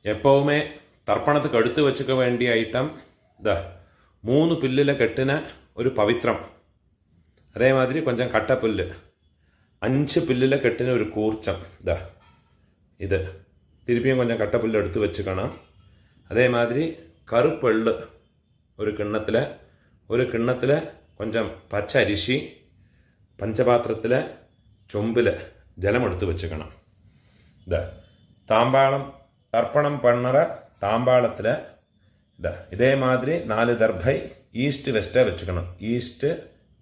எப்போவுமே தர்ப்பணத்துக்கு எடுத்து வச்சுக்க வேண்டிய ஐட்டம் இந்த 3 புல்லில் கட்டின ஒரு பவித்திரம், அதே மாதிரி கொஞ்சம் கட்டப்புல்லு, 5 புல்லில் கட்டின ஒரு கூர்ச்சம், இது திருப்பியும் கொஞ்சம் கட்டப்புல்லு எடுத்து வச்சுக்கணும். அதே மாதிரி கருப்பெள்ளு ஒரு கிண்ணத்தில் கொஞ்சம் பச்சை அரிசி, பஞ்சபாத்திரத்தில் சொம்பில் ஜலம் எடுத்து வச்சுக்கணும். தாம்பாளம் தர்ப்பணம் பண்ணுற தாம்பாளத்தில் இதே மாதிரி 4 தர்பை ஈஸ்ட் வெஸ்ட்டாக வச்சுக்கணும். ஈஸ்ட்டு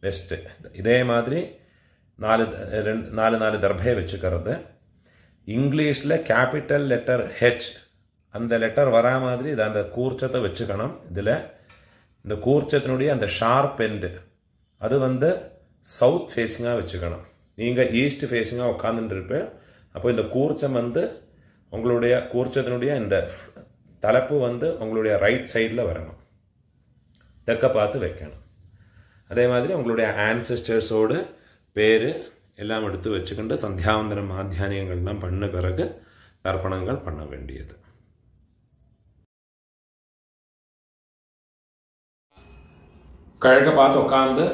வெஸ்ட்டு இதே மாதிரி 4 தர்பையை வச்சுக்கிறது. இங்கிலீஷில் கேபிட்டல் லெட்டர் ஹெச் அந்த லெட்டர் வரா மாதிரி இதை அந்த கூர்ச்சத்தை வச்சுக்கணும். இதில் இந்த கூர்ச்சத்தினுடைய அந்த ஷார்ப் எண்டு அது சவுத் ஃபேஸிங்காக வச்சுக்கணும். நீங்கள் ஈஸ்ட் ஃபேஸிங்காக உட்காந்துருப்பேன். அப்போ இந்த கூர்ச்சம் உங்களுடைய கூர்ச்சத்தினுடைய இந்த தலைப்பு உங்களுடைய ரைட் சைடில் வரணும், தெற்க பார்த்து வைக்கணும். அதே மாதிரி உங்களுடைய ஆன்செஸ்டர்ஸோடு பேர் எல்லாம் எடுத்து வச்சுக்கிண்டு சந்தியாவந்தனம் மாத்தியானியங்கள்லாம் பண்ண பிறகு தர்ப்பணங்கள் பண்ண வேண்டியது. கிழக்க பார்த்து உட்காந்து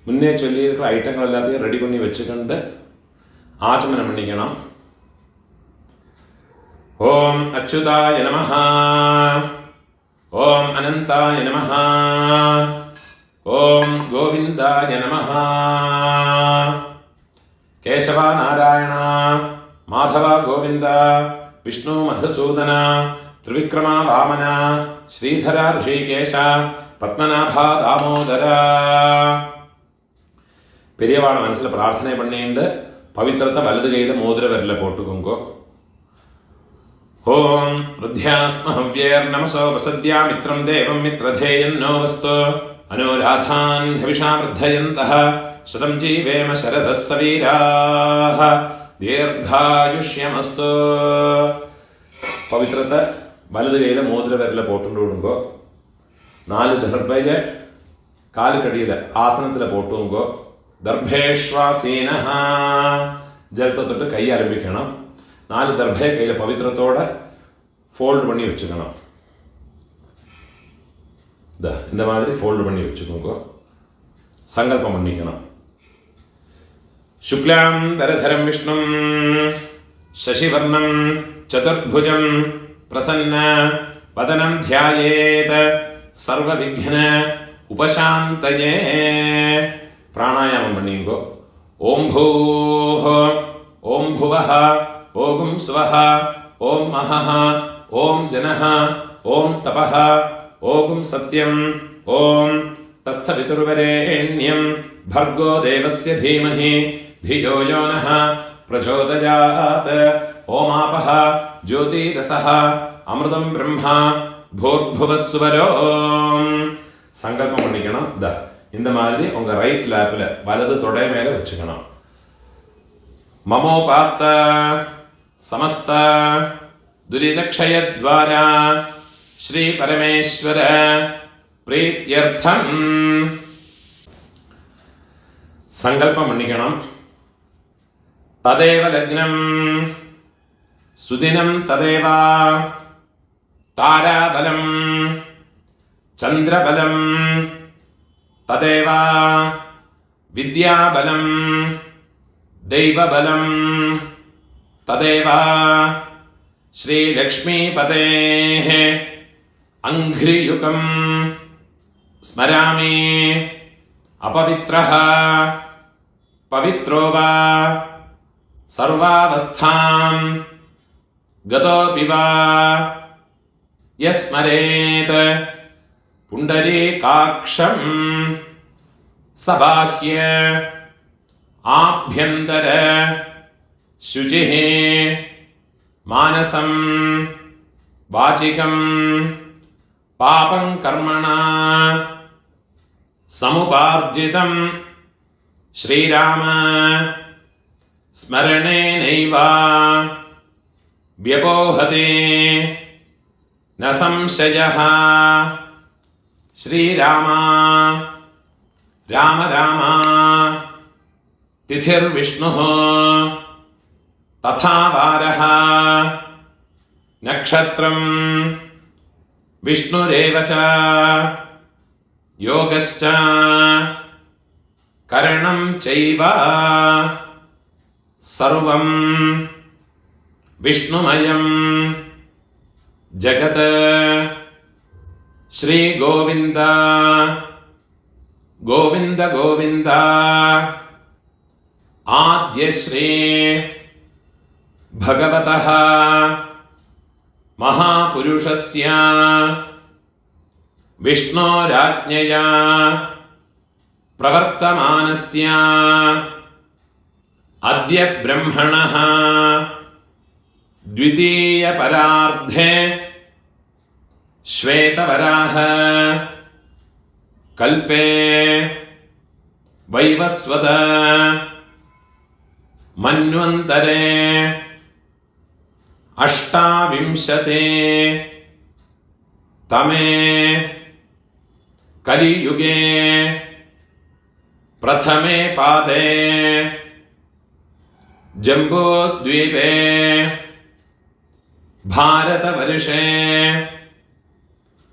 முன்னே சொல்லியிருக்கிற ஐட்டங்கள் எல்லாத்தையும் ரெடி பண்ணி வச்சுக்கிண்டு ஆச்சமனம் பண்ணிக்கணும். ஓம் அச்சுதாய நமஹ, ஓம் அனந்தாய நமஹ, ஓம் கோவிந்தாய நமஹ. கேசவா நாராயண மாதவா கோவிந்தா விஷ்ணு மதுசூதன திரிவிக்ரமா வாமன ஸ்ரீதரா ரிஷிகேஷ பத்மநாபா தாமோதரா. பெரியவாள மனசில் பிரார்த்தனை பண்ணிட்டு பவித்திரத்தை வலது கையில் மோதிர விரலில் போட்டுக்கோங்கோ. ஓம் ருத்யாஸ்மஹவ்யேர் நமசோ வசத்யா மித்ரம் தேவம் மித்ரதேயன்னோ வஸ்து அனுராதான் ஹவிஷா வர்தயந்தः சதம் ஜீவேம சரதः சவீராः தீர்காயுஷ்யமஸ்து. பவித்திரத்தை வலது கையில் மோதிர விரலில் போட்டு விடுங்கோ. 4 தர்பையை காலுக்கடியில் ஆசனத்தில் போட்டுங்கோ. தர்பேஷ்வாசீனஹ ஜலத்தை தொட்டு கை ஆரம்பிக்கணும். 4 தர்பையை கையில் பவித்திரத்தோட ஃபோல்டு பண்ணி வச்சுக்கணும். இந்த மாதிரி ஃபோல்டு பண்ணி வச்சுக்கோங்க. சங்கல்பம் பண்ணிக்கணும். சுக்லாம் தரதரம் விஷ்ணும் சசிவர்ணம் சதுர்புஜம் பிரசன்ன வதனம் தியாயேத் சர்வ விக்ன உபசாந்தயே. பிராணாயாமம் பண்ணிங்கோ. ஓம் பூஹ ஓம் புவஹ ஓம் ஸ்வஹ ஓம் மஹஹ ஓம் ஜனஹ ஓம் தபஹ ஓம் சத்யம் ஓம் தத்சவிதுர்வரேண்யம் भर्गो देवस्य धीमहि धियो यो नः प्रचोदयात्. ओमापः ज्योतिरसः अमृतं ब्रह्मा भूर्भुवस्वरो. சங்கல்பம் பண்ணிக்கணும். இந்த மாதிரி உங்க ரைட் லேப்ல வலது தொடை மேல வச்சுக்கணும். மமோபாத்த சமஸ்த துரிதக்ஷயத்வாரா ஸ்ரீ பரமேஸ்வர பிரீத்யர்த்தம் சங்கல்பம் பண்ணிக்கணும். ததேவ லக்னம் சுதினம் ததேவ தாராபலம் சந்திரபலம் ததேவ வித்யாபலம் தெய்வபலம் ததேவ ஸ்ரீலக்ஷ்மீபதேः அங்க்ரியுகம் ஸ்மராமி. अपवित्रः पवित्रो वा सर्वावस्थां गतोऽपि वा यस्मरेत् पुण्डरीकाक्षं सबाह्य आभ्यन्तर शुचिः मानसं वाचिकं पापं कर्मणा समुपार्जितं श्रीराम स्मरणेनैव व्यपोहते न संशयः. श्रीराम राम राम तिथिर्विष्णुः तथा वारः നക്ഷത്രം വിഷ്ണുരേവ ച യോഗശ്ച കരണം ചൈവ സർവം വിഷ്ണുമയം ജഗത് ശ്രീ ഗോവിന്ദ ഗോവിന്ദ ഗോവിന്ദ ആദ്യശ്രീ ഭഗവതഃ മഹാപുരുഷസ്യ വിഷ്ണോരാജ്ഞയാ പ്രവർത്തമാനസ്യ അദ്യ ബ്രഹ്മണഃ ദ്വിതീയ പരാർദ്ധേ ശ്വേതവരാഹ കൽപേ വൈവസ്വത മന്വന്തരേ അഷ്ടാവിംശതേ തമേ കലിയുഗേ പ്രഥമേ പാദേ ജംബൂദ്വീപേ ഭാരതവർഷേ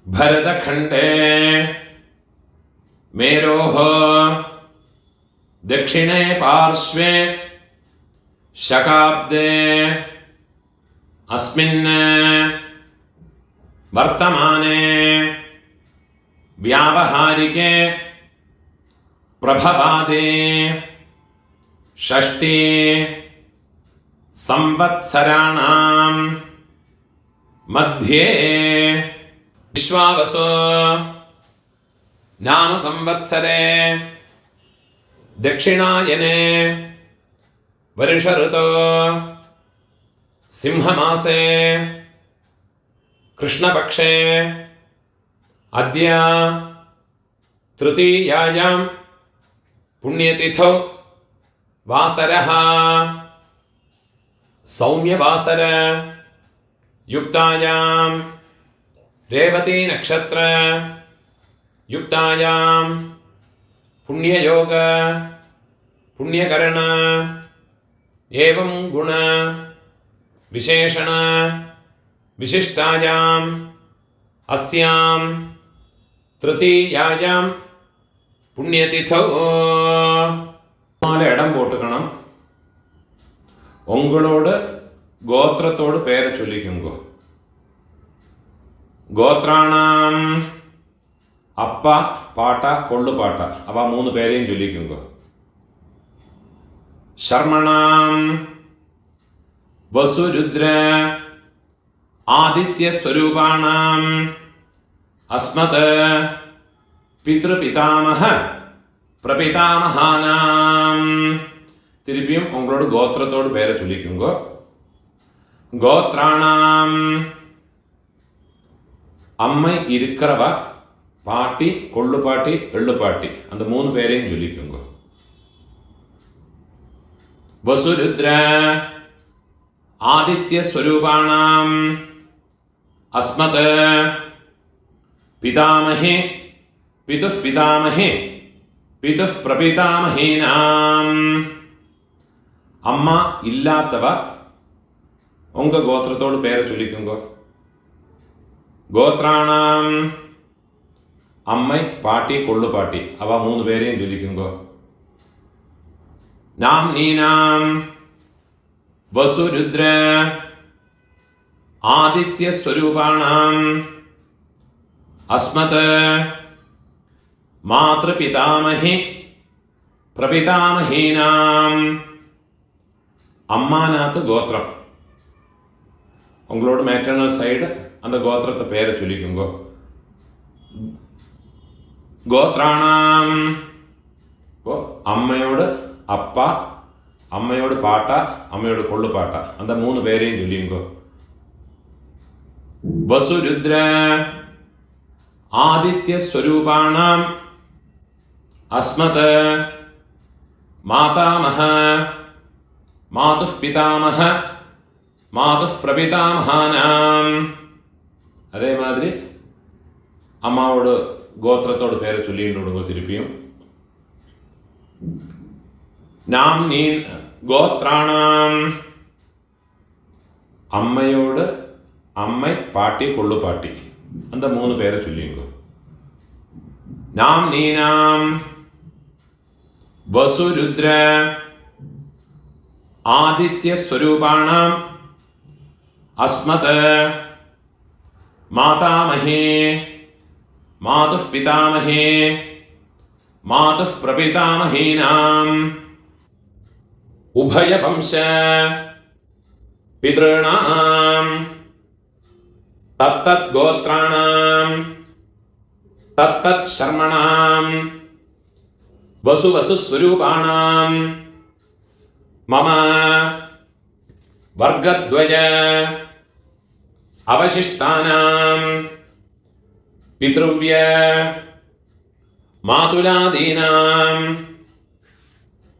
ഭരതഖണ്ഡേ മേരോः ദക്ഷിണേ പാർശ്വേ ശകാബ്ദേ അസ്മിन् വർത്തമാനേ വ്യാവഹാരികേ പ്രഭവാദേ ഷഷ്ഠി സംവത്സരാണാം മധ്യേ വിശ്വാവസോ നാമ സംവത്സരേ ദക്ഷിണായനേ വർഷഋതോ സിംഹമാസേ കൃഷ്ണപക്ഷേ അദ്യ തൃതീയായാം പുണ്യതിഥൗ വാസരഃ സൗമ്യവാസര യുക്തായാം രേവതി നക്ഷത്ര യുക്തായാം പുണ്യയോഗ പുണ്യകരണ ഏവം ഗുണ വിശേഷണ വിശിഷ്ടായാം അസ്യാം തൃതീയായാം പുണ്യതിഥൗ ഇടം പോട്ടുക്കണം ഉങ്ങളോട് ഗോത്രത്തോട് പേരെ ചൊല്ലിക്കുങ്കോ ഗോത്രാണാം അപ്പ പാട്ട കൊള്ളുപാട്ട അവ മൂന്ന് പേരെയും ചൊല്ലിക്കുങ്കോ ശർമ്മണാം വസുരുദ്ര ആദിത്യസ്വരൂപാണാം അസ്മത് പിതൃപിതാമഹ പ്രപിതാമഹാനാം തിരുപ്പിയും ഉങ്ങളോട് ഗോത്രത്തോട് പേരെ ചൊല്ലിക്കുങ്കോ ഗോത്രാണാം അമ്മ ഇരിക്കറവ പാട്ടി കൊള്ളുപാട്ടി എള്ളുപാട്ടി அந்த മൂന്ന് പേരെയും ചൊല്ലിക്കുങ്കോ വസുരുദ്ര ആദിത്യസ്വരൂപാണാം അസ്മത് പിതാമഹേ പിതുഃപിതാമഹേ പിതുഃപ്രപിതാമഹീനാം അമ്മ ഇല്ലാത്തവ ഉങ്ക ഗോത്രത്തോട് പേരെ ചൊല്ലിക്കുങ്കോ ഗോത്രാണാം അമ്മ പാട്ടി കൊള്ളുപാട്ടി അവ മൂന്ന് പേരെയും ചൊല്ലിക്കുങ്കോ നാം നീനാം വസുരുദ്ര ആദിത്യസ്വരൂപാണാം അസ്മത് മാതൃപിതാമഹി പ്രപിതാമഹീനാം അമ്മാനാത്ത് ഗോത്രം ഉങ്ങളോട് മാറ്റേണൽ സൈഡ് அந்த ഗോത്രത്തെ പേരെ ചൊല്ലിക്കുങ്കോ ഗോത്രാണാം അമ്മയോട് അപ്പ അമ്മയോട് പാട്ട അമ്മയോട് കൊള്ളുപാട്ട அந்த മൂന്ന് പേരെയും ചൊല്ലിക്കുങ്കോ വസുരുദ്ര ആദിത്യസ്വരൂപാണാം അസ്മത് മാതാമഹ മാതുഃപിതാമഹ മാതുഃപ്രപിതാമഹാനാം അതേമാതിരി അമ്മാവോട് ഗോത്രത്തോട് പേരെ ചൊല്ലിയിട്ടുണ്ടോ തിരുപ്പിയും നാം നീൻ ഗോത്രാണാം അമ്മയോട് அம்மை, பாட்டி, கொள்ளு பாட்டி, அந்த 3 பேரை சொல்லிங்க. நாம் நீனாம் வசுருத்ர ஆதித்ய ஸ்வரூபாணாம் அஸ்மத் மாதாமஹே மாதுः பிதாமஹே மாதுः பிரபிதாமஹீனாம் உபயவம்ச பித்ருணாம் தத்தத் கோத்ராணாம் தத்தத் சர்மணாம் வசு வசு ஸ்வரூபாணாம் மம வர்க்கத்வய அவசிஷ்டானாம் பித்ருவ்ய மாதுலாதீனாம்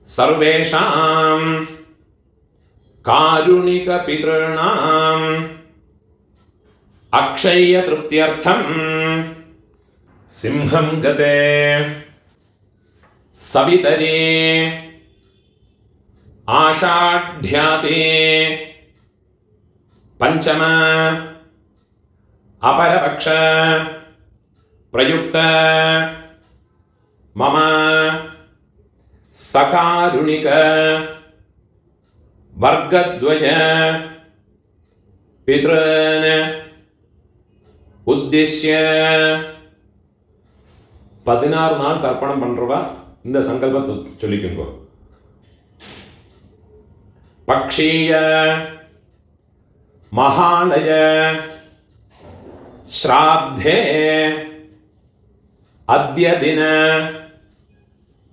சர்வேஷாம் காருணிக பித்ருணாம் அக்ஷய திருப்தியர்த்தம் சிம்ஹம் கதே சவிதரே ஆஷாಢ்யாதே பஞ்சம அபரபக்ஷ பிரயுக்த மம சகாருணிக வர்க்கத்வய பித்ருன் உத்திஷ்ய 16 நாள் தர்ப்பணம் பண்றவா இந்த சங்கல்பத்தை சொல்லிக்குங்க. பக்ஷீய மகாலய ஸ்ராத்தே அத்ய தின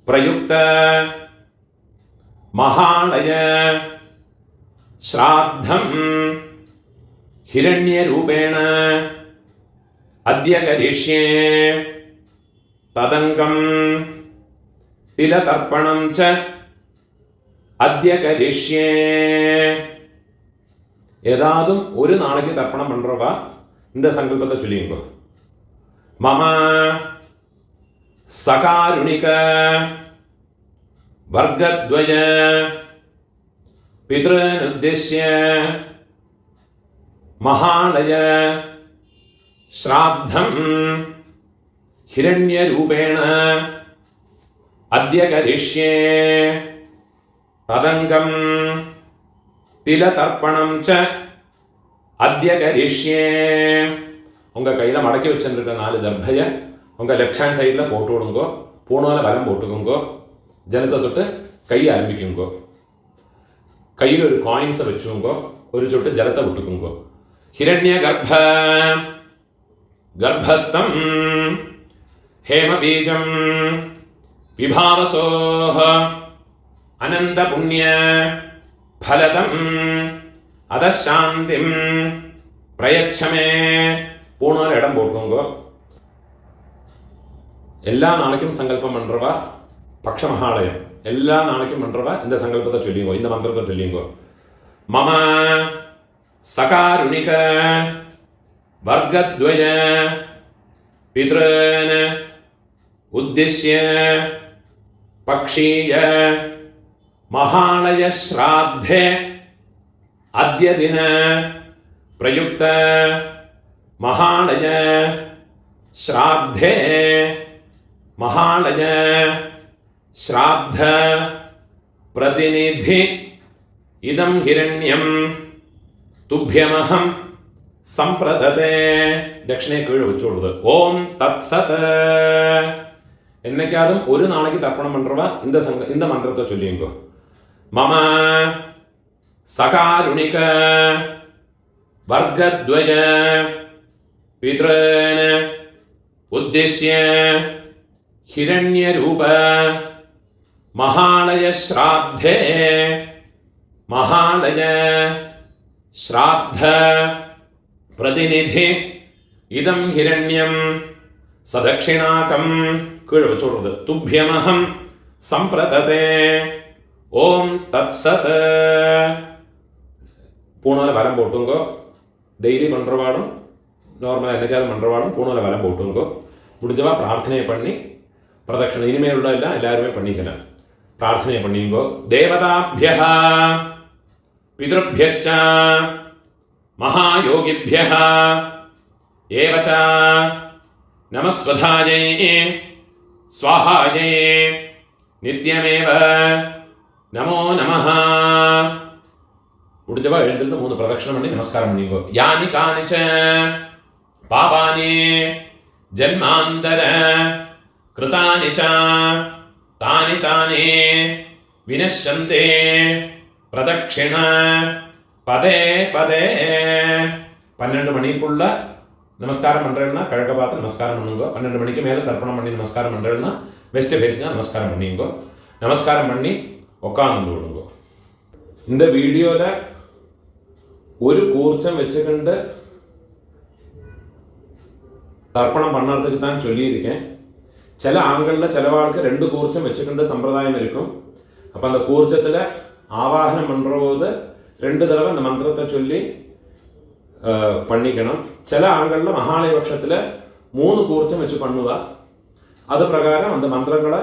பிரயுக்த மகாலய ஸ்ராத்தம் ஹிரண்யரூபேண அத்ய கரிஷ்யே ததங்கம் திலதர்ப்பணம் ச அத்ய கரிஷ்யே. ஏதாவது ஒரு நாளைக்கு தர்ப்பணம் பண்றவா இந்த சங்கல்பத்தை சொல்லிங்க. மம சகாருணிக வர்க்கத்வய பித்ருன் உத்திஷ்ய மகாலய ஸ்ராத்தம் ஹிரண்யரூபேண அத்ய கரிஷ்யே ததங்கம் திலதர்ப்பணம் ச அத்ய கரிஷ்யே. உங்க கையில மடக்கி வச்சிருக்க 4 தர்பைய உங்க லெஃப்ட் ஹேண்ட் சைடில் போட்டு விடுங்கோ. பூணால வலம் போட்டுக்குங்கோ. ஜலத்தை தொட்டு கையை ஆரம்பிக்குங்கோ. கையில் ஒரு காயின்ஸை வச்சுங்கோ. ஒரு சொட்டு ஜலத்தை விட்டுக்குங்கோ. ஹிரண்ய கர்ப்பஸ்தம் ஹேம பீஜம் விபாவசோஹ அனந்த புண்ணிய ஃபலதம் அதசாந்திம் பிரயச்சமே. பூணால இடம் போட்டுக்கோங்க. எல்லா நாளைக்கும் சங்கல்பம் பண்றவா பக்ஷ மகாலயம் எல்லா நாளைக்கும் பண்றவா இந்த சங்கல்பத்தை சொல்லிங்கோ. இந்த மந்திரத்தை சொல்லிங்கோ. மம சகாருணிக வர்க்கத்வய பித்ருன் உத்திஷ்ய பக்ஷீய மகாலய ஸ்ராத்தே அத்ய தின பிரயுக்த மகாலய ஸ்ராத்தே மகாலய ஸ்ராத்த பிரதிநிதி இதம் ஹிரண்யம் துப்யமஹம் சம்பிரததே. தட்சிணை கீழே வச்சுடுது. ஓம் தத் சத். என்னைக்காவது ஒரு நாளைக்கு தர்ப்பணம் பண்றவா இந்த மந்திரத்தை சொல்லிங்கோ. மம சகாருணிக வர்க்கத்வய பித்ருன் உத்திஷ்ய ஹிரண்யரூப மகாலய ஸ்ராத்தே மகாலய ஸ்ராத்த பிரதிநிதி இதம் ஹிரண்யம் சதக்ஷிணாகம் கீழே வச்சுடுறது. துப்யமஹம் சம்பிரததே. ஓம் தத் சத். பூணால வரம் போட்டுங்கோ. டெய்லி பண்றவாடும் நார்மலாக என்னைக்காவது பண்றவாடும் பூணால வரம் போட்டுங்கோ. முடிஞ்சவா பிரார்த்தனையை பண்ணி பிரதட்சணை இனிமேல் உள்ள எல்லாம் எல்லாருமே பண்ணிக்கலாம். பிரார்த்தனை பண்ணிங்கோ. தேவதாபிய பிதృभ्यश्च महायोगिभ्यः एव च नमस्वधायै स्वाहायै नित्यमेव नमो नमः. முடிஞ்சவா எழுந்திருந்து 3 பிரதட்சணம் பண்ணி நமஸ்காரம் பண்ணிக்கோ. யானி கானிச்ச பாபானி ஜன்மாந்தர கிருதானி ச தானி தானி வினஷ்யந்தே பிரதட்சிண பதே பதே. 12 மணிக்குள்ள நமஸ்காரம் பண்ணுறேன்னா கிழக்க பார்த்து நமஸ்காரம் பண்ணுங்க. 12 மணிக்கு மேலே தர்ப்பணம் பண்ணி நமஸ்காரம் பண்ணுறேன்னா வெஸ்ட் ஃபேஸ்னா நமஸ்காரம் பண்ணிங்கோ. நமஸ்காரம் பண்ணி உட்காந்து விடுங்க. இந்த வீடியோவில் ஒரு கூர்ச்சம் வச்சுக்கிண்டு தர்ப்பணம் பண்ணுறதுக்கு தான் சொல்லியிருக்கேன். சில ஆண்களில் சிலவாளுக்கு 2 கூர்ச்சம் வச்சுக்கிண்டு சம்பிரதாயம் இருக்கும். அப்போ அந்த கூர்ச்சத்தில் ஆவாகனம் பண்ணுற போது 2 தடவை அந்த மந்திரத்தை சொல்லி பண்ணிக்கணும். சில ஆண்களில் மகாலய பட்சத்தில் 3 கூர்ச்சம் வச்சு பண்ணுவா. அது பிரகாரம் அந்த மந்திரங்களை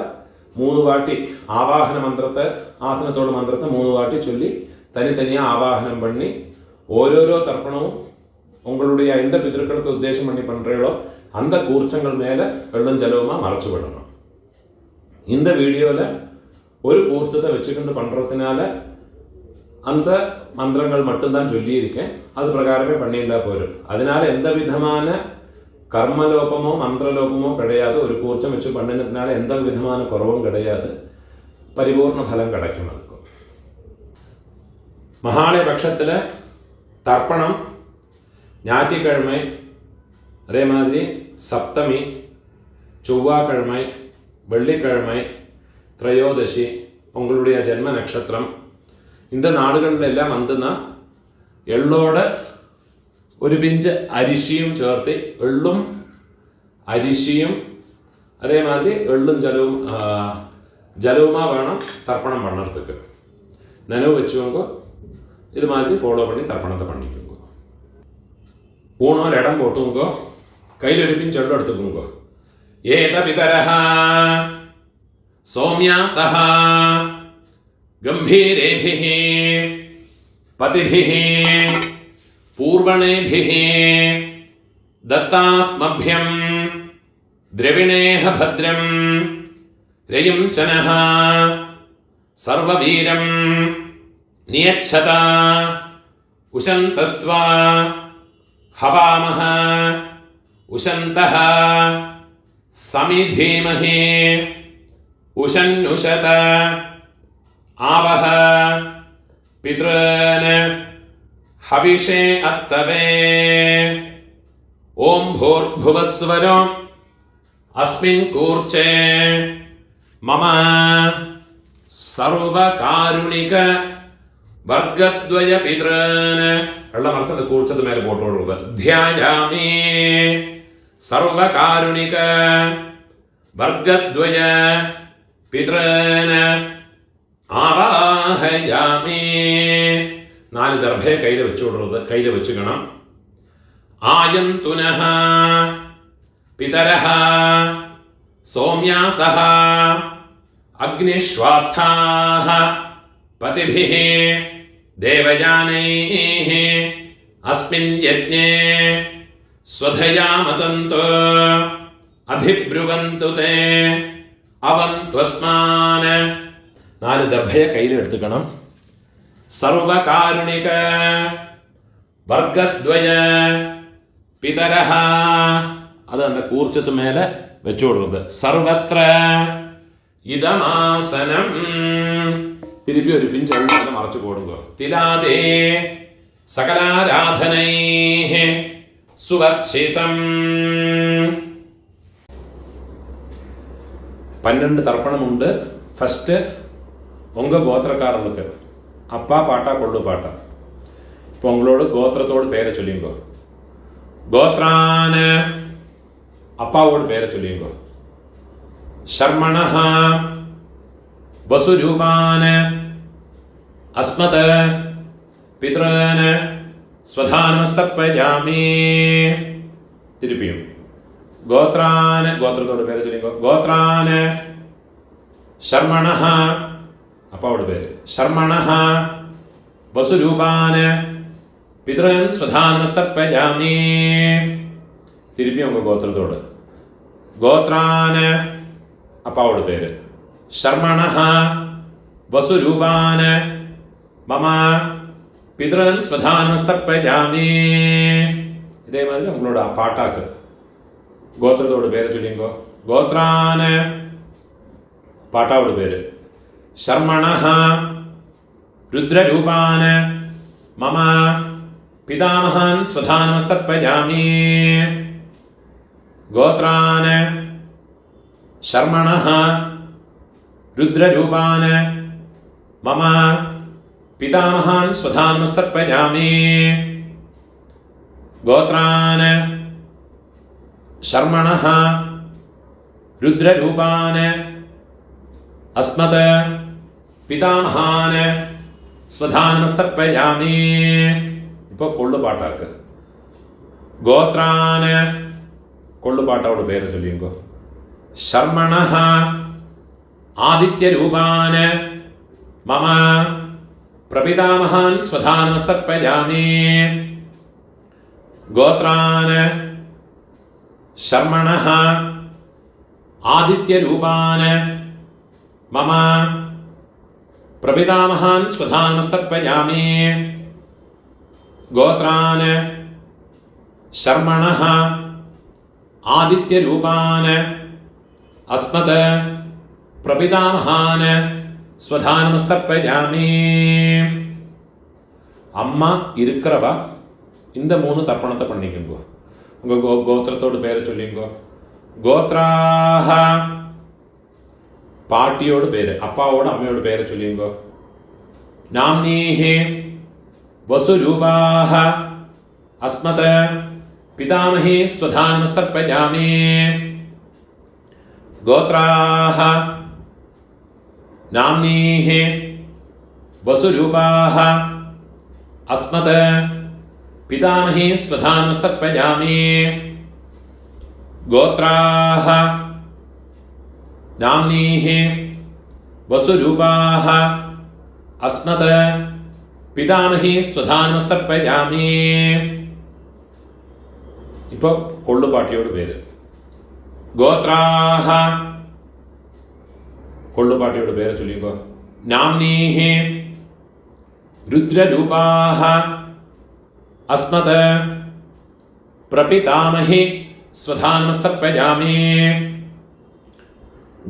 3 வாட்டி ஆவாகன மந்திரத்தை ஆசனத்தோட மந்திரத்தை 3 வாட்டி சொல்லி தனித்தனியாக ஆவாகனம் பண்ணி ஓரோரோ தர்ப்பணமும் உங்களுடைய எந்த பிதர்களுக்கு உத்தேசம் பண்ணி பண்ணுறீங்களோ அந்த கூர்ச்சங்கள் மேலே வெள்ளம் ஜலவுமாக மறைச்சு விடணும். இந்த வீடியோவில் ஒரு கூர்ச்சத்தை வச்சுக்கிண்டு பண்ணுறதுனால அந்த மந்திரங்கள் மட்டும்தான் சொல்லியிருக்கேன். அது பிரகாரமே பண்ணிட்டா போயிடும். அதனால எந்த விதமான கர்மலோபமோ மந்திரலோபமோ கிடையாது. ஒரு கூர்ச்சம் வச்சு பண்ணினதுனால எந்த விதமான குறவும் கிடையாது. பரிபூர்ண பலம் கிடைக்கும். அதுக்கும் மகாலய பட்சத்தில் தர்ப்பணம் ஞாயிற்றுக்கிழமை, அதே மாதிரி சப்தமி, செவ்வாய்க்கிழமை, வெள்ளிக்கிழமை, திரையோதசி, உங்களுடைய ஜென்ம நட்சத்திரம், இந்த നാളുകളിലെല്ലാം വന്നുന്ന എള്ളോട് ഒരു പിഞ്ച് അരിശിയും ചേർത്ത് എള്ളും അരിശിയും അതേമാതിരി എള്ളും ജലവുമാ വേണം തർപ്പണം പണ്ണறதுக்கு. നനവ് വെച്ചുകൊണ്ടോ ഇത് മാതിരി ഫോളോ പണി തർപ്പണത്തെ പണിക്കുങ്കോ. ഊണോൽ ഇടം പോട്ടുങ്കോ കയ്യിലൊരു പിഞ്ച് എള്ളും എടുത്തുക്കുങ്കോ. ഏത പിതരഃ സൗമ്യാസഃ ഗംഭീരേഭിഃ പതിഭിഃ പൂർവണേഭിഃ ദത്താസ്മഭ്യം ദ്രവിണേഹ ഭദ്രം രയും ചനഃ സർവവീരം നിയച്ഛത ഉശന്തസ്ത്വാ ഹവാമഹ ഉശന്തഃ സമിധീമഹി ഉശന്നുശത ആവഹ പിതॄൻ ഹവിഷേ അത്തവേ. ഓം ഭൂർഭുവസ്വരോ അസ്മിൻ കൂർച്ചേ മമ സർവകാരുണിക വർഗദ്വയ പിതॄൻ. വെള്ളം മറിച്ചത് കൂർച്ചത് മേലെ പോട്ടോടുള്ളത്. ധ്യായാമി സർവകാരുണിക വർഗദ്വയ പിതॄൻ ആവാഹയാമി. 4 ദർഭയെ കയ്യിൽ വെച്ചുകൊടുക്കുന്നത് കയ്യിൽ വെച്ചുക്കണം. ആയന്തുനഃ പിതരഃ സൗമ്യാസഃ അഗ്നിശ്വാത്ഥാഃ പതിഭിഃ ദേവയാനൈഃ അസ്മിൻ യജ്ഞേ സ്വധയാമതന്തു അധിബ്രുവന്തു തേ അവന്ത്വസ്മാൻ. 4 ദർഭയെ കയ്യിൽ എടുത്തുക്കണം. സർവകാരുണിക വർഗദ്വയ പിതരഃ അത് அந்த കൂർച്ചത്ത് മേലെ വെച്ചു കൊടുക്കുന്നത്. സർവത്ര ഇദമാസനം തിരുപ്പി ഒരു പിഞ്ച് എണ്ണ മറച്ചു കൊടുക്കുക. തിലാദേ സകലാരാധനൈഃ സുവർച്ചിതം. 12 தர்ப்பணமுண்டு. ஃபஸ்ட்டு உங்கள் கோத்திரக்காரர்களுக்கு அப்பா பாட்டா கொள்ளு பாட்டா. இப்போ உங்களோட கோத்திரத்தோடு பேரை சொல்லிங்கோ. கோத்ரான அப்பாவோட பேரை சொல்லிங்கோ. ஷர்மணஹ வசுரூபான அஸ்மத பித்ரான ஸ்வதானமஸ்தர்ப்பயாமி. திருப்பியும் கோத்ரான கோத்திரத்தோட பேரை சொல்லிங்கோ. கோத்ரான ஷர்மணஹ அப்பாவோட பேர். ஷர்மணஹ வசுரூபான പിതൃൻ സ്വധാനമസ്തർപ്പയാമി. തിരുപ്പി നമുക്ക് ഗോത്രത്തോട്. ഗോത്രാന് അപ്പാവോട് പേര്. ശർമ്മണഃ വസുരൂപാന് മമ പിതൃൻ സ്വധാനമസ്തർപ്പയാമി. ഇതേമാതിരി നമ്മളോട് ആ പാട്ടാക്ക്. ഗോത്രത്തോട് പേര് ചൊല്ലിങ്കോ. ഗോത്രാന് പാട്ടാവോട് പേര്. ശർമ്മണഃ രുദ്രരൂപാന് മമ പിതാമഹാൻ സ്വധാനമസ്തർപ്പയാമി. ഗോത്രാന് ശർമ്മണഃ രുദ്രരൂപാന് മമ പിതാമഹാൻ സ്വധാനമസ്തർപ്പയാമി. ഗോത്രാന് ശർമ്മണഃ രുദ്രരൂപാന് അസ്മത് പിതാമഹാന് സ്വധാനമസ്തർപ്പയാമി. ഇപ്പോൾ കൊള്ളുപാട്ടാക്ക്. ഗോത്രാന് കൊള്ളുപാട്ടോട് പേര് ചൊല്ലിങ്കോ. ശർമ്മണഃ ആദിത്യരൂപാന് മമ പ്രപിതാമഹാൻ സ്വധാനമസ്തർപ്പയാമി. ഗോത്രാന് ശർമ്മണഃ ആദിത്യരൂപാന് മമ പ്രപിതാമഹാൻ സ്വധാനമസ്തർപ്പയാമി. ഗോത്രാന് ശർമ്മണഃ ആദിത്യരൂപാന് അസ്മത് പ്രപിതാമഹാന് സ്വധാനമസ്തർപ്പയാമി. അമ്മ இருக்கிறவ இந்த 3 தர்ப்பணத்தை பண்ணிக்கோங்க. உங்கள் கோத்திரத்தோடு பேரை சொல்லிங்கோ. கோத்ராஹ പാട്ടിയോട് പേര്. അപ്പാവോട് അമ്മയോട് പേര് ചൊല്ലിങ്കോ. നാംനീഹി വസുരൂപാഹ അസ്മത് പിതാമഹി സ്വധാനമസ്തർപ്പയാമി. ഗോത്രാഹ നാംനീഹി വസുരൂപാഹ അസ്മത് പിതാമഹി സ്വധാനമസ്തർപ്പയാമി. ഗോത്രാഹ നാംനീഹി വസുരൂപാഹ അസ്മത് പിതാമഹി സ്വധാനമസ്തർപ്പയാമി. ഇപ്പോൾ കൊള്ളുപാട്ടിയോട് പേര്. ഗോത്രാഹ കൊള്ളുപാട്ടിയോട് പേര് ചൊല്ലിക്കോ. നാംനീഹി രുദ്രരൂപാഹ അസ്മത് പ്രപിതാമഹി സ്വധാനമസ്തർപ്പയാമി.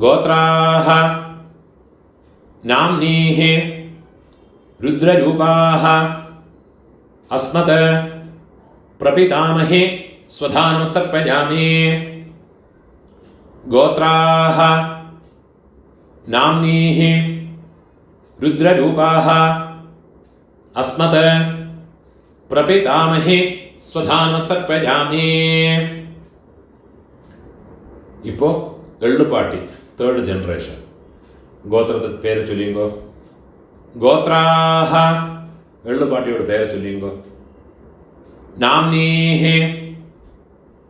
ഗോത്രാഹ നാംനീഹി രുദ്രരൂപാഹ അസ്മത് പ്രപിതാമഹി സ്വധാനമസ്തർപ്പയാമി. ഗോത്രാഹ നാംനീഹി രുദ്രരൂപാഹ അസ്മത് പ്രപിതാമഹി സ്വധാനമസ്തർപ്പയാമി. ഇപ്പോൾ എള്ളുപാട്ടി തേർഡ് ജനറേഷൻ. ഗോത്രത്തെ പേര് ചൊല്ലിങ്കോ. ഗോത്രാഹ എള്ളുപാട്ടിയോട് പേര് ചൊല്ലിങ്കോ. നാംനീഹി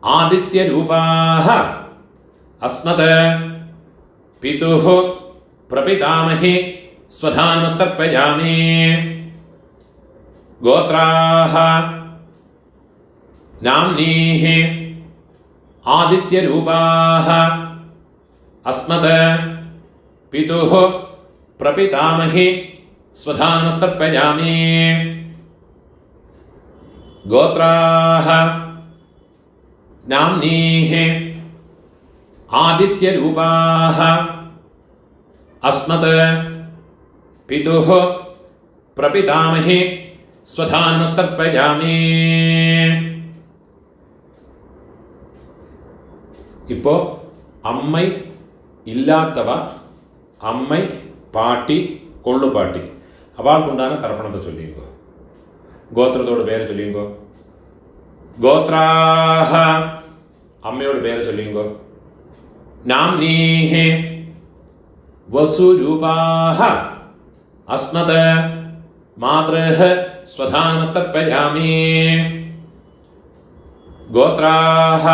ആദിത്യരൂപാഹ അസ്മത് പിതുഃ പ്രപിതാമഹി സ്വധാനമസ്തർപ്പയാമി. ഗോത്രാഹ നാംനീഹി ആദിത്യരൂപാഹ അസ്മത് പിതുഃ പ്രപിതാമഹി സ്വധാനമസ്തർപ്പയാമി. ഗോത്രാഹ നാംനീഹി ആദിത്യരൂപാഹ അസ്മത് പിതുഃ പ്രപിതാമഹി സ്വധാനമസ്തർപ്പയാമി. ഇപ്പോൾ അമ്മൈ ഇല്ലാത്തവ, അമ്മൈ പാട്ടി കൊള്ളുപാട്ടി അവൾക്കുണ്ടാകുന്ന തർപ്പണത്തെ ചൊല്ലിക്കോ. ഗോത്രത്തോട് പേര് ചൊല്ലിക്കോ. ഗോത്രാഹ അമ്മയോട് പേര് ചൊല്ലിക്കോ. നാംനീഹി വസുരൂപാഹ അസ്മത് മാതൃഃ സ്വധാനമസ്തർപ്പയാമി. ഗോത്രാഹ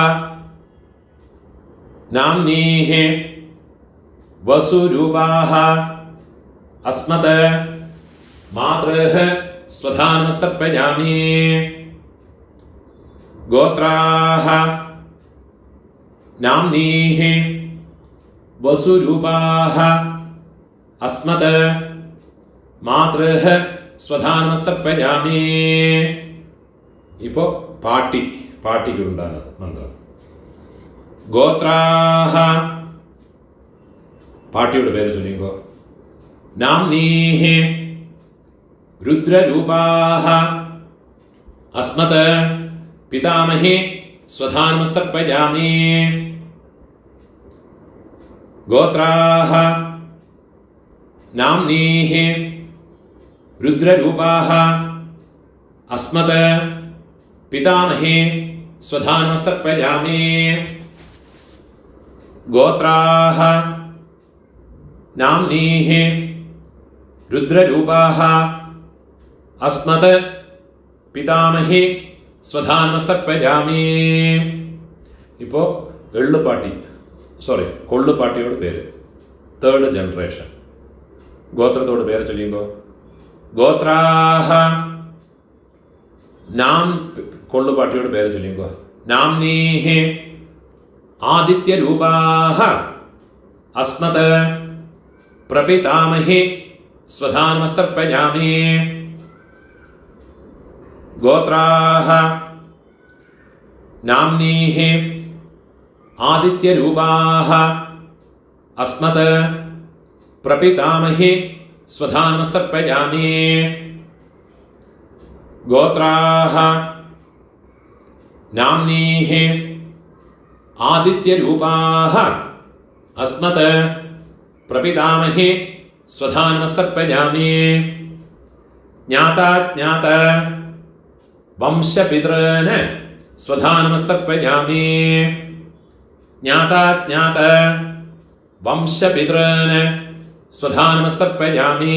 നാംനീഹി വസുരൂപാഹ അസ്മത് മാതൃഃ स्वधा नमस्तर्पयामि गोत्राः नाम्नीः वसुरूपाः अस्मत् मातृः स्वधा नमस्तर्पयामि ഇപ്പോൾ പാട്ടിക്കുണ്ടാണ് മന്ത്രം ഗോത്രാഹ പാട്ടിയുടെ പേര് ചൊല്ലിക്കോ നാംനീഹി രുദ്രരൂപാഹ അസ്മത് പിതാമഹി സ്വധാ നമസ്തർപ്പയാമി ഗോത്രാഹ നാംനീഹി രുദ്രരൂപാഹ അസ്മത് പിതാമഹി സ്വധാ നമസ്തർപ്പയാമി ഗോത്രാഹ നാംനീഹി രുദ്രരൂപാഹ അസ്മത് പിതാമഹി സ്വധാ നമസ്തർപ്പയാമി ഇപ്പോൾ കൊള്ളുപാട്ടിയോട് പേര് തേർഡ് ജനറേഷൻ ഗോത്രത്തോട് പേര് ചൊല്ലിയുമ്പോൾ ഗോത്രാഹ നാം കൊള്ളുപാട്ടിയോട് പേര് ചൊല്ലിയുമ്പോൾ നാംനീഹി ആദിത്യരൂപാഹ അസ്മത് പ്രപിതാമഹി സ്വധാ നമസ്തർപ്പയാമി ഗോത്രാഹ നാംനീഹി ആദിത്യരൂപാഹ അസ്മത് പ്രപിതാമഹി സ്വധാ നമസ്തർപ്പയാമി ഗോത്രാഹ നാംനീഹി ആദിത്യരൂപാഹ അസ്മത് പ്രപിതാമഹി സ്വധാ നമസ്തർപ്പയാമി ജ്ഞാതാജ്ഞാത വംശപിതॄൻ സ്വധാ നമസ്തർപ്പയാമി ജ്ഞാതാജ്ഞാത വംശപിതॄൻ സ്വധാ നമസ്തർപ്പയാമി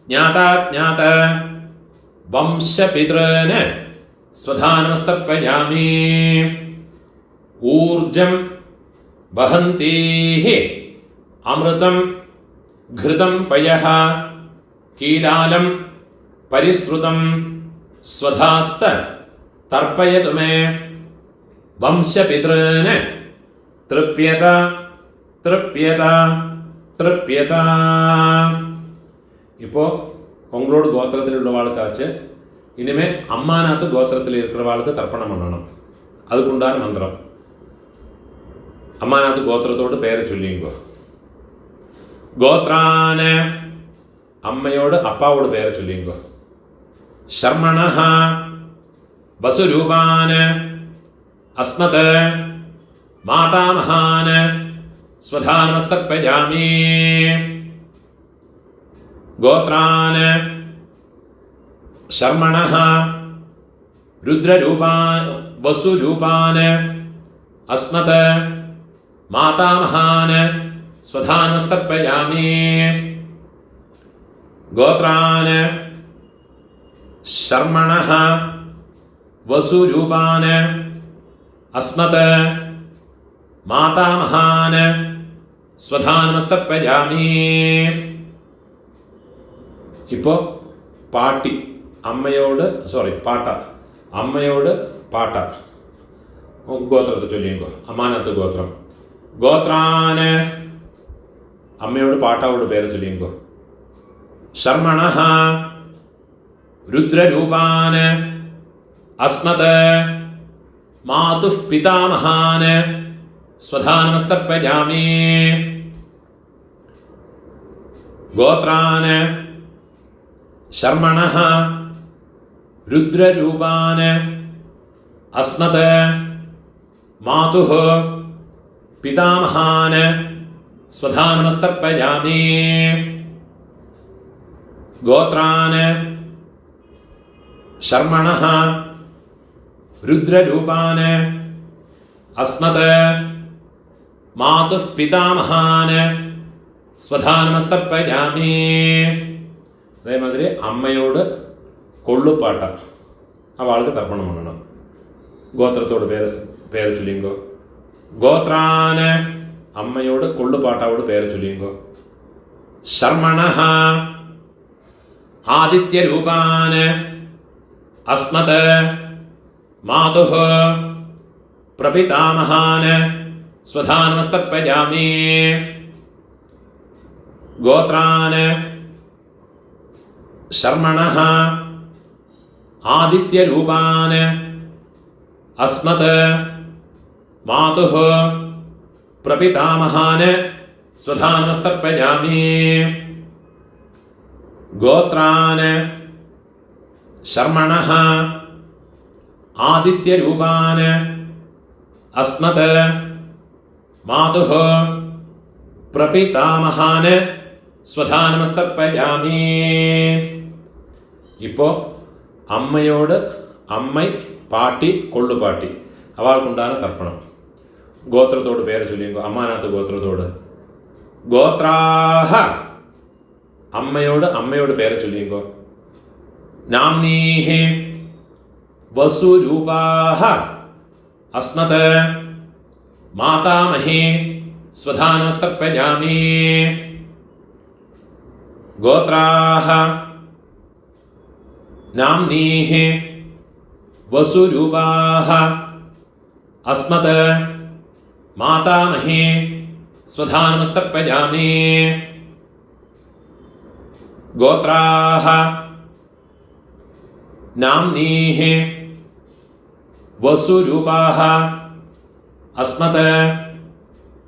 ജ്ഞാതാജ്ഞാത വംശപിതॄൻ സ്വധാ നമസ്തർപ്പയാമി ഊർജം വഹന്തീഹി അമൃതം ഘൃതം പയഃ കീലാലം പരിശ്രുതം സ്വധാസ്ത തർപ്പയതു മേ വംശപിതॄൻ തൃപ്യത തൃപ്യത തൃപ്യത. இப்போ உங்களோட கோத்திரத்தில் உள்ளவாளுக்காச்சு இனிமே அம்மாநாத்து கோத்திரத்தில் இருக்கிறவாளுக்கு தர்ப்பணம் பண்ணணும். அதுக்குண்டான மந்திரம் അമ്മാനാത്ത് ഗോത്രത്തോട് പേര് ചൊല്ലിയുമ്പോ ഗോത്രാന് അമ്മയോട് അപ്പാവോട് പേര് ചൊല്ലിയുമ്പോ ശർമ്മണഃ വസുരൂപാന് അസ്മത് മാതാമഹാന് സ്വധാ നമസ്തർപ്പയാമി ഗോത്രാന് ശർമ്മണഃ രുദ്രരൂപാൻ വസുരൂപാന് അസ്മത് മാതാമഹാന് സ്വധാ നമസ്തർപ്പയാമി ഗോത്രാന് ശർമ്മണഃ വസുരൂപാന് അസ്മത് മാതാമഹാന് സ്വധാ നമസ്തർപ്പയാമി. ഇപ്പോൾ അമ്മയോട് പാട്ട ഗോത്രത്തെ ചൊല്ലിയുമ്പോ അമ്മാനാത്ത് ഗോത്രം ഗോത്രാന് അമ്മയോട് പാട്ടാവോട് പേര് ചൊല്ലിയുമ്പോ ശർമ്മണഃ രുദ്രരൂപാന് അസ്മത് മാതുഃ പിതാമഹാന് സ്വധാ നമസ്തർപ്പയാമി ഗോത്രാന് ശർമ്മണഃ രുദ്രരൂപാന് അസ്മത് മാതുഃ പിതാമഹാന് സ്വധാ നമസ്തർപ്പയാമി ഗോത്രാന് ശർമ്മണഃ രുദ്രരൂപാന് അസ്മത് മാതുഃ പിതാമഹാന് സ്വധാ നമസ്തർപ്പയാമി. അതേമാതിരി അമ്മയോട് കൊള്ളുപാട്ട അവൾക്ക് തർപ്പണം பண்ணണം. ഗോത്രത്തോട് പേര് ചൊല്ലിയുമ്പോ ഗോത്രാന് അമ്മയോട് കൊള്ളുപാട്ടാവോട് പേര് ചൊല്ലിയുമ്പോ ശർമ്മണഃ आदित्यरूपान् अस्मत् मातुः प्रपितामहान् स्वधा नमस्तर्पयामि। गोत्रान् शर्मणः आदित्यरूपान् अस्मत् मातुः प्रपितामहान् स्वधा नमस्तर्पयामि। गोत्रान् शर्मणः आदित्यरूपान् अस्मत् मातुः प्रपितामहान् स्वधा नमस्तर्पयामि. ഇപ്പോൾ അമ്മയോട് അമ്മൈ പാട്ടി കൊള്ളുപാട്ടി അവൾക്കുണ്ടാകുന്ന തർപ്പണം. ഗോത്രത്തോട് പേര് ചൊല്ലിയോ അമ്മാനാത്ത ഗോത്രത്തോട് ഗോത്രാഹ അമ്മയോട് അമ്മയോട് പേര് ചൊല്ലിയോ നാംനീഹി വസുരൂപാഹ അസ്മത് മാതാമഹി സ്വധാ നമസ്തർപ്പയാമി. ഗോത്രാഹ നാംനീഹി വസുരൂപാഹ അസ്മത് മാതാമഹി സ്വധാ നമസ്തർപ്പയാമി. ഗോത്രാഹ നാംനീഹി വസുരൂപാഹ അസ്മത്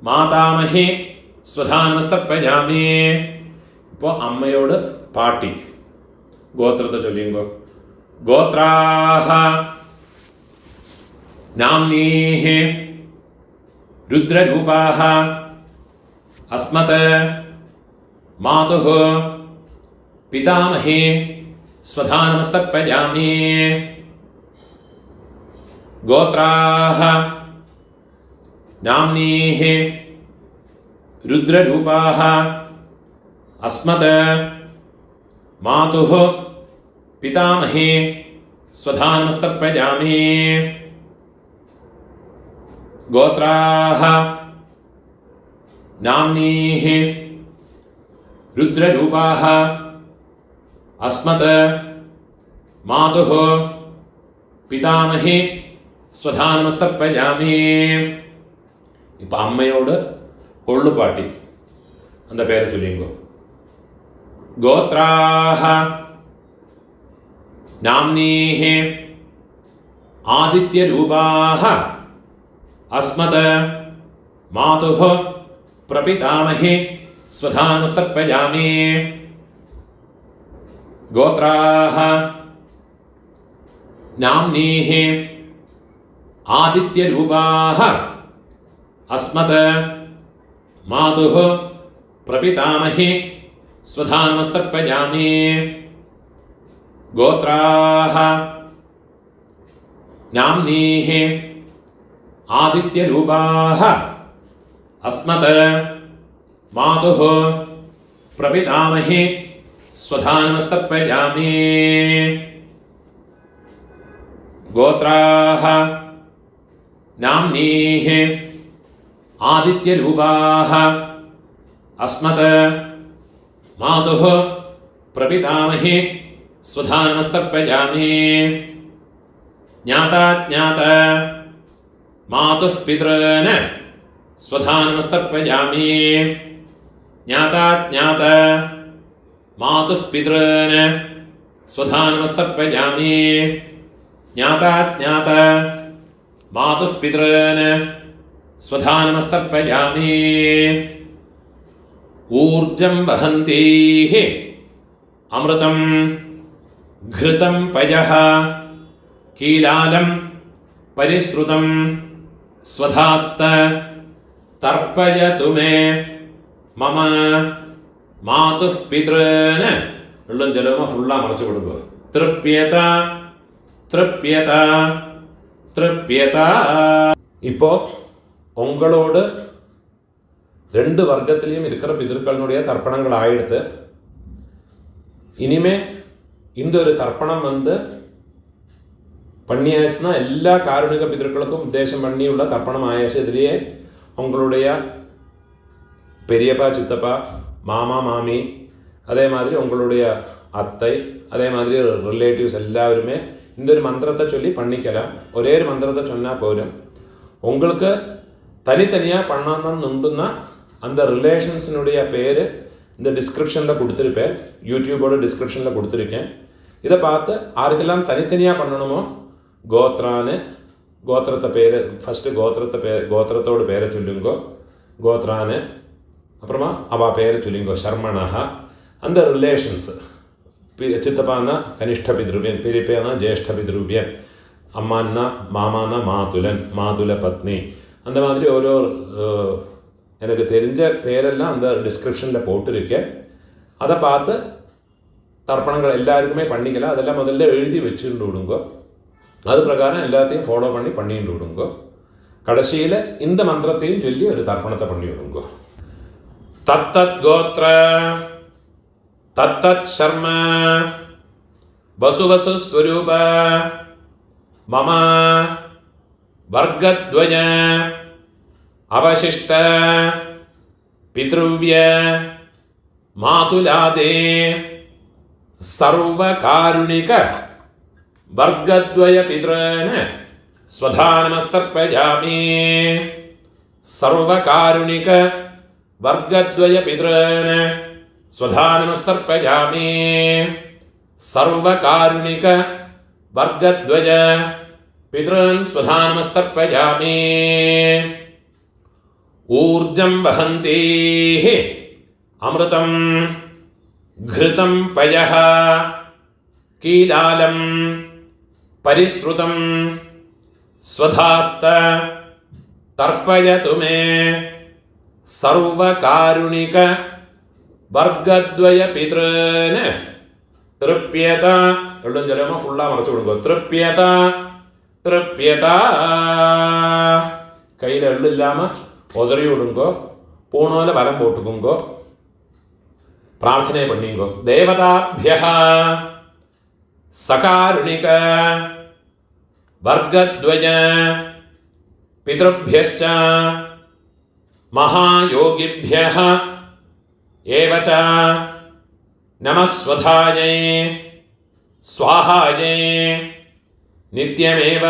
മാതാമഹി സ്വധാ നമസ്തർപ്പയാമി. ഇപ്പോൾ അമ്മയോട് പാട്ടി ഗോത്രത്തെ ചൊല്ലിയോ ഗോത്രാഹ നാംനീഹി രുദ്രരൂപാഹ അസ്മത് മാതുഃ പിതാമഹി സ്വധാ നമസ്തർപ്പയാമി. ഗോത്രാഹ നാംനീഹി രുദ്രരൂപാഹ അസ്മത് മാതുഃ പിതാമഹി സ്വധാ നമസ്തർപ്പയാമി. ഗോത്രാഹ നാംനീഹി രുദ്രരൂപാഹ അസ്മത് മാതുഃ പിതാമഹി സ്വധാ നമസ്തർപ്പയാമി. ഇപ്പം അമ്മയോട് കൊള്ളുപാട്ടി அந்த പേര് ചൊല്ലിയോ ഗോത്രാഹ നാംനീഹി ആദിത്യരൂപാഹ അസ്മത് മാതുഃ പ്രപിതാമഹി സ്വധാ നമസ്തർപ്പയാമി. ഗോത്രാഹ നാംനീഹി ആദിത്യരൂപാഹ അസ്മത് മാതുഃ പ്രപിതാമഹി സ്വധാ നമസ്തർപ്പയാമി. ഗോത്രാഹ നാംനീഹി ആദിത്യരൂപാഹ അസ്മത് മാതുഃ പ്രപിതാമഹി സ്വധാ നമസ്തർപ്പയാമി. ഗോത്രാഹ നാംനീഹി ആദിത്യരൂപാഹ അസ്മത് മാതുഃ പ്രപിതാമഹി സ്വധാ നമസ്തർപ്പയാമി. ജ്ഞാതാജ്ഞാത മാതുഃ പിതॄൻ സ്വധാ നമസ്തർപ്പയാമി. ജ്ഞാതാജ്ഞാത മാതുഃ പിതॄൻ സ്വധാ നമസ്തർപ്പയാമി. ജ്ഞാതാജ്ഞാത മാതുഃ പിതॄൻ സ്വധാ നമസ്തർപ്പയാമി. ഊർജം വഹന്തീഃ അമൃതം ഘൃതം പയഃ കീലാലം പരിശ്രുതം സ്വധാസ്ത തർപ്പയതു മേ മമ മാതുഃ പിതॄൻ വെള്ളം ജലവും ഫുള്ളാ മറച്ചു കൊടുക്കുക. തൃപ്യത തൃപ്യത തൃപ്യത. ഇപ്പോൾ ഉങ്ങളോട് രണ്ട് വർഗത്തിലെയും இருக்கிற பிதர்களுடைய தர்ப்பணங்கள் ஆயிடுத்து. இனிமே இந்த ஒரு தர்ப்பணம் பண்ணியாச்சுன்னா எல்லா காருணிக பிதர்களுக்கும் உத்தேசம் பண்ணியுள்ள தர்ப்பணம் ஆயாச்சு. இதுலேயே உங்களுடைய பெரியப்பா சித்தப்பா மாமா மாமி அதே மாதிரி உங்களுடைய அத்தை, அதே மாதிரி ரிலேட்டிவ்ஸ் எல்லாருமே இந்த ஒரு மந்திரத்தை சொல்லி பண்ணிக்கலாம். ஒரே ஒரு மந்திரத்தை சொன்னால் போரும். உங்களுக்கு தனித்தனியாக பண்ணணும்னா அந்த ரிலேஷன்ஸினுடைய பேர் இந்த டிஸ்கிரிப்ஷனில் கொடுத்துருப்பேன், யூடியூபோட டிஸ்கிரிப்ஷனில் கொடுத்துருக்கேன். இதை பார்த்து யாருக்கெல்லாம் தனித்தனியாக பண்ணணுமோ கோத்ரான்னு கோத்திரத்தை பேர் ஃபஸ்ட்டு கோத்திரத்தோட பேரை சொல்லுங்கோ, கோத்ரான்னு. அப்புறமா அவள் பேரை சொல்லுங்கோ, சர்மணா. அந்த ரிலேஷன்ஸ் சித்தப்பான்னா கனிஷ்ட பித்ருவியன், பெரியப்பேனா ஜேஷ்ட பித்ருவியன், அம்மான்னா மாமானா மாதுலன், மாதுல பத்னி. அந்த மாதிரி ஓரோ எனக்கு தெரிஞ்ச பேரெல்லாம் அந்த டிஸ்கிரிப்ஷனில் போட்டிருக்கேன். அதை பார்த்து தர்ப்பணங்கள் எல்லாருக்குமே பண்ணிக்கலாம். அதெல்லாம் முதல்ல எழுதி வச்சுட்டு விடுங்கோ. அது பிரகாரம் எல்லாத்தையும் ஃபாலோ பண்ணிட்டு விடுங்கோ. கடைசியில் இந்த மந்திரத்தையும் சொல்லி ஒரு தர்ப்பணத்தை பண்ணி விடுங்கோ. தத்தத் கோத்ர தத்தத் சர்ம வசுவசு ஸ்வரூப மம வர்க்கத்வய அவசிஷ்ட பித்ருவ்ய மாதுலாதே சர்வகாருணிக வர்க்கத்வய பித்ரேன ஸ்வதானமஸ்தர்ப்பயாமி. சர்வகாருணிக வர்க்கத்வய பித்ரேன ஸ்வதானமஸ்தர்ப்பயாமி. சர்வகாருணிக வர்க்கத்வய பித்ரன் ஸ்வதானமஸ்தர்ப்பயாமி. ஊர்ஜம் வஹந்தேஹ அமிர்தம் घृतं पयः कीलालं परिश्रुतं स्वधास्त तर्पयतु मे सर्वकारुणिक वर्गद्वय पितॄन् तृप्यत. എല്ലാം ചെല്ലുമ്പോൾ ഫുള്ളാ മറച്ചു കൊടുക്കുക. തൃപ്യത തൃപ്യത. കയ്യിൽ എള്ളില്ലാമ ഉതറി വിടുങ്കോ, പൂണോല വലം പോട്ടുക്കുങ്കോ, പ്രാർത്ഥനയെ പണിയുങ്കോ. ദേവതാഭ്യഃ സകാരുണിക വർഗദ്വയ പിതൃഭ്യശ്ച മഹായോഗിഭ്യഃ ഏവച നമസ്വധായൈ സ്വാഹായൈ നിത്യമേവ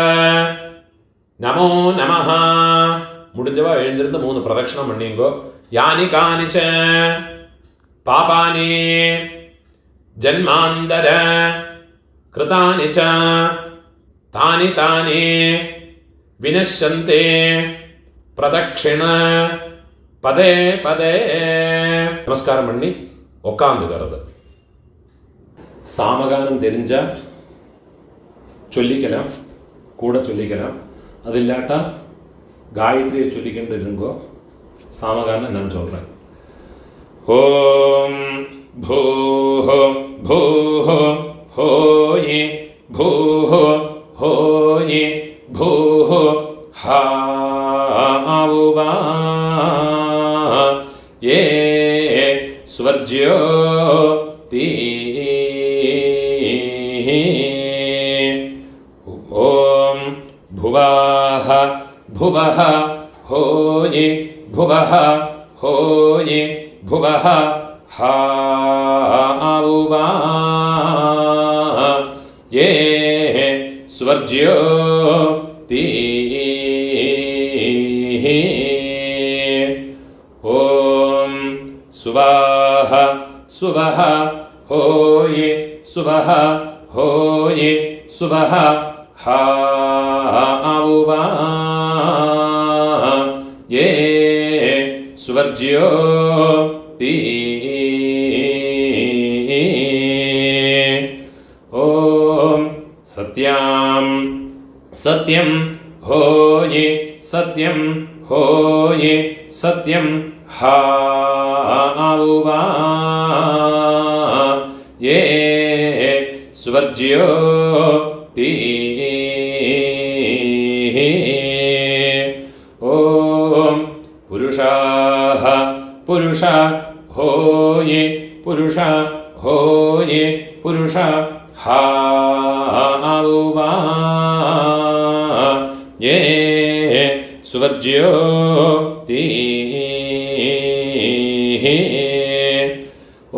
നമോ നമഃ. முடிஞ்சவா எழுந்திருந்து 3 பிரதட்சணம் பண்ணிங்கோ. யானி கானிச்ச பாபானி ஜன்மாந்தர கிருதானி ச தானி தானி வினஷ்யந்தே பிரதட்சிண பதே பதே. நமஸ்காரம் பண்ணி உட்காந்துக்கிறது. சாமகானம் தெரிஞ்சா சொல்லிக்கலாம், கூட சொல்லிக்கலாம். அது இல்லாட்டா காயத்ரியை சொல்லிக்கிட்டு இருங்கோ. சாமகானம் நான் சொல்கிறேன். ஓம் பூஹ பூஹ ஹோயி பூஹ ஹோயி பூஹ ஹாவுவா ஏ ஸ்வர்ஜ்யோ தீ. ஓம் புவாஹ भुवः होयि भुवः होयि भुवः हाउवा ये स्वर्ज्यो ती. ॐ सुवाह सुवः होयि सुवः होयि सुवः हाउवा ये स्वर्ज्यो ती. ॐ सत्यां सत्यं होयि सत्यं होयि सत्यं हाउवा ये स्वर्ज्यो ती. ॐ पुरुषाः पुरुषा होयि पुरुषा होयि पुरुषा हाउवा ये स्वर्ज्यो ती.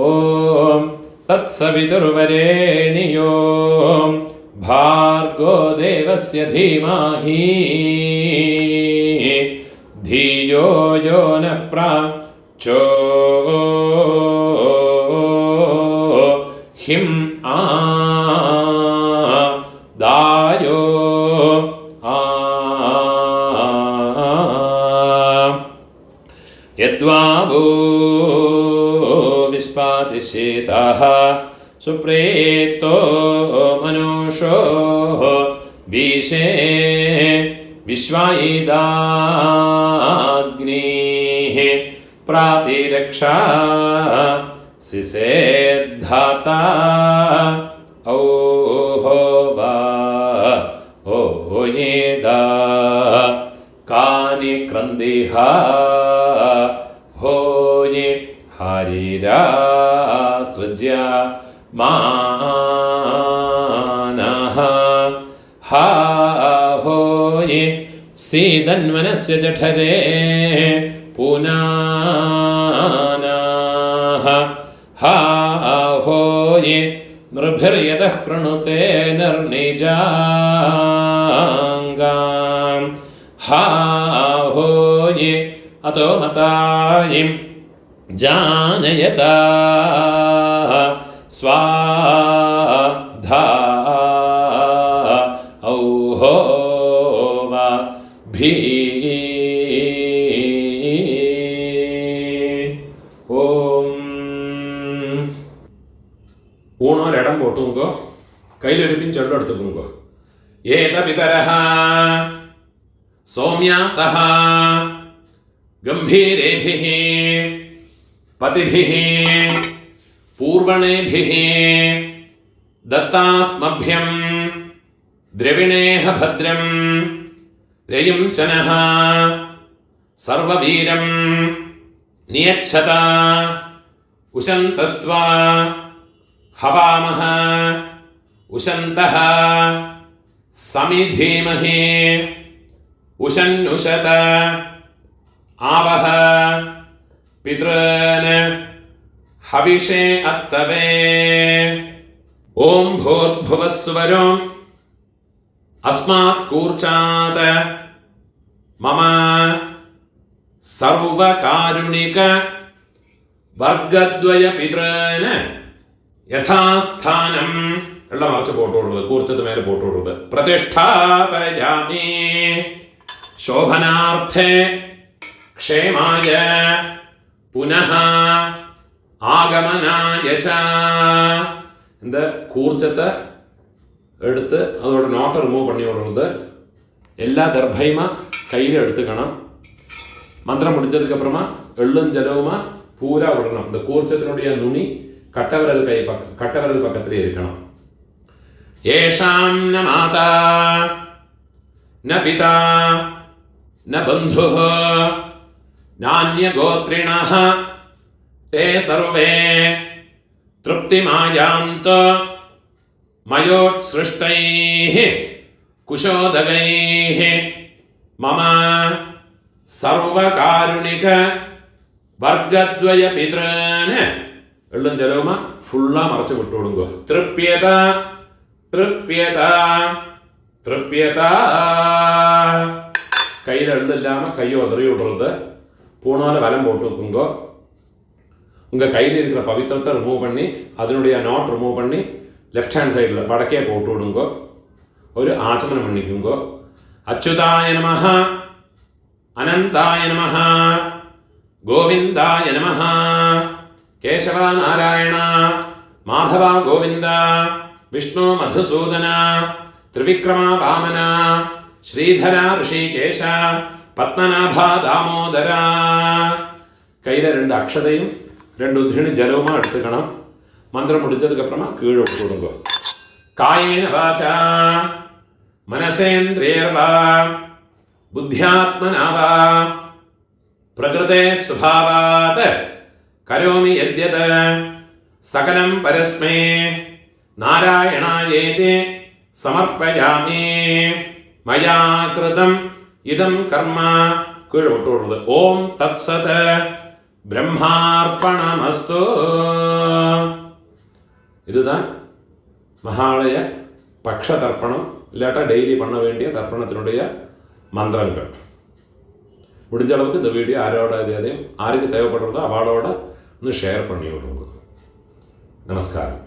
ॐ തത്സവിതുർവരേണ്യോ ഭാർഗോ ദേവസ്യ ധീമഹി ധിയോ യോ നഃ പ്രചോദിം ദായോ യദ്വാവോ വിസ്പാതിശേതഃ സുപ്രേതോ മനുഷോ വീശേ വിശ്വായിദാഗ്നിഃ പ്രാതിരക്ഷാ സിസേദ്ധാതാ ഔഹോവാ ഓയേദാ കാനി ക്രന്ദിഹ ഹോയേ ഹരിരാസൃജ്യ മാനഃ ഹാ ഹോയേ സീതന്വനസ്യ ജഠരേ പുനാനഃ ഹാ ഹോയേ നൃഭിർയതഃ കൃണുതേ നിർനിജാംഗാം ഹാ ഹോയേ അതോ മതായിം ജാനയത സ്വാധാ ഔഹോവ ഭീ ഓം. ഊണോരിടം പോട്ടുങ്കോ കയ്യിലൊരുപ്പിൻ ചെള്ളെടുത്തുക്കുങ്കോ ഏത പിതരഃ സൗമ്യാസഃ ഗംഭീരേഭിഃ പതിഭിഃ പൂർവണേഭിഃ ദത്താസ്മഭ്യം ദ്രവിണേഹ ഭദ്രം രയും ചനഃ സർവവീരം നിയച്ഛത ഉശന്തസ്ത്വാ ഹവാമഹ ഉശന്തഃ സമിധീമഹി ഉശന്നുശത ആവഹ പിതॄൻ ഹവിഷേ അത്തവേ. ഓം ഭൂർഭുവസ്സുവരോ അസ്മാത് കൂർച്ചാത് മമ സർവകാരുണിക വർഗദ്വയ പിതॄൻ യഥാസ്ഥാനം ഉള്ള മറിച്ച് പോട്ടുള്ളത് കൂർച്ചത്ത് മേലെ പോട്ടുള്ളത് പ്രതിഷ്ഠാപയാമി ശോഭനാർത്ഥേ ക്ഷേമായ പുനഃ ആഗമനായ ച. இந்த கூர்ச்சத்தை எடுத்து அதோட நோட்டை ரிமூவ் பண்ணி விடுறது. எல்லா தர்பையுமா கையில் எடுத்துக்கணும். மந்திரம் முடிஞ்சதுக்கப்புறமா எள்ளும் ஜலவுமா பூரா விடணும். இந்த கூர்ச்சத்தினுடைய நுனி கட்டவிரல் பக்கத்திலே இருக்கணும். ஏஷாம் ந மாதா ந பிதா ந பந்துः நான்யகோத்ரிணः ते सर्वे तृप्तिमायान्तो मयोत्सृष्टैः कुशोदगैः मम सर्वकारुणिक वर्गद्वय पितॄन् എള്ളും ജലവുമാ ഫുള്ളാ മറച്ചു വിട്ടുകൊടുങ്ങോ. തൃപ്യത തൃപ്യത തൃപ്യത. കയ്യിൽ എള്ളില്ലാമ കയ്யை உதறி விடுறது. பூணால வலம் போட்டு வைக்குங்கோ. உங்கள் கையில் இருக்கிற பவித்திரத்தை ரிமூவ் பண்ணி அதனுடைய நாட் ரிமூவ் பண்ணி லெஃப்ட் ஹேண்ட் சைடில் வடக்கே போட்டு விடுங்கோ. ஒரு ஆச்சமனம் பண்ணிக்குங்கோ. அச்சுதாய நமஹ அனந்தாய நமஹ கோவிந்தாய நமஹ കേശവ നാരായണ മാധവ ഗോവിന്ദ വിഷ്ണു മധുസൂദന ത്രിവിക്രമ വാമന ശ്രീധര ഋഷികേശ പത്മനാഭ ദാമോദര. കയ്യിലെ 2 അക്ഷതയും 2 ഉദ്ധിണി ജലവുമാ എടുത്തുക്കണം. മന്ത്രം മുടിച്ചതുക്കപ്പുറമാ കീഴോട്ട് കൊടുങ്ങോ. കായേന വാച മനസേന്ദ്രിയർവാ ബുദ്ധ്യാത്മനാവാ പ്രകൃതേ സ്വഭാവാത് കരോമി യദ്യത് സകലം പരസ്മൈ നാരായണായേതി സമർപ്പയാമി. മയാ കൃതം ഇദം കർമ്മ കീഴോട്ടുള്ളത്. ഓം തത്സത് ബ്രഹ്മാർപ്പണമസ്തു. இதுதான் மகாலய பக்ஷ தர்ப்பணம் இல்லாட்டா டெய்லி பண்ண வேண்டிய தர்ப்பணத்தினுடைய மந்திரங்கள். முடிஞ்ச அளவுக்கு இந்த வீடியோ யாரோட யாருக்கு தேவைப்படுறதோ அவளோட ஷேர் பண்ணி விடுங்க. நமஸ்காரம்.